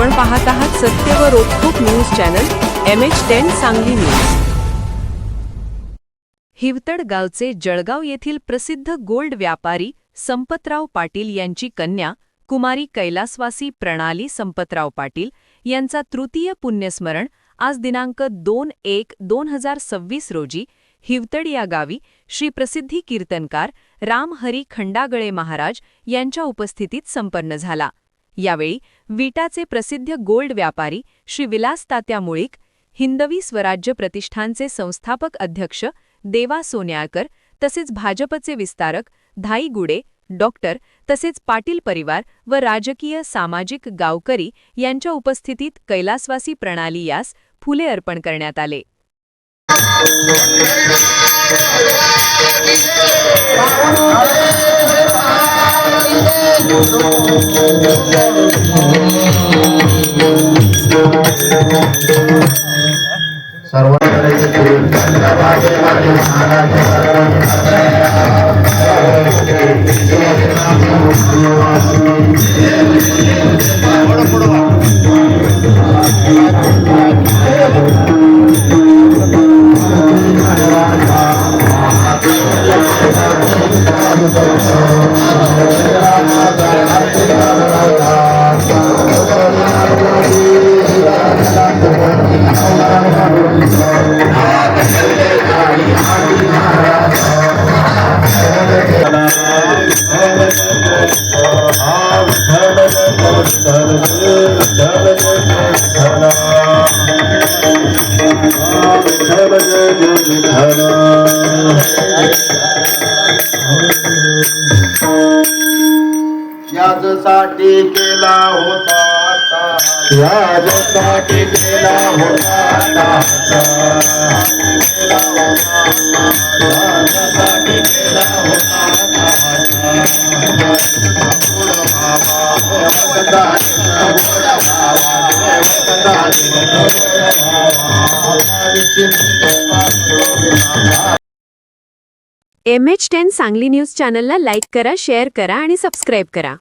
आपण पाहत आहात सत्य व रोखोक news channel MH10 Sangli news. Hivtad गावचे जळगाव येथील प्रसिद्ध गोल्ड व्यापारी संपतराव पाटील यांची कन्या कुमारी कैलासवासी प्रणाली संपतराव पाटील यांचा तृतीय पुण्यस्मरण आज दिनांक 2/1/2026 रोजी हिवतड या गावी श्री प्रसिद्धी कीर्तनकार रामहरी खंडागळे महाराज यांच्या उपस्थितीत संपन्न झाला। यावेळी विटाचे प्रसिद्ध गोल्ड व्यापारी श्री विलास तात्या मुळीक, हिंदवी स्वराज्य प्रतिष्ठानचे संस्थापक अध्यक्ष देवा सोन्याळकर तसेच भाजपचे विस्तारक धाई गुडे, डॉक्टर तसेच पाटील परिवार व राजकीय सामाजिक गावकरी यांच्या उपस्थितीत कैलासवासी प्रणाली यास फुले अर्पण करण्यात आले। यासाठी केला होता यासाठी केला होता MH10 सांगली न्यूज चॅनलला लाईक करा, शेअर करा आणि सबस्क्राइब करा।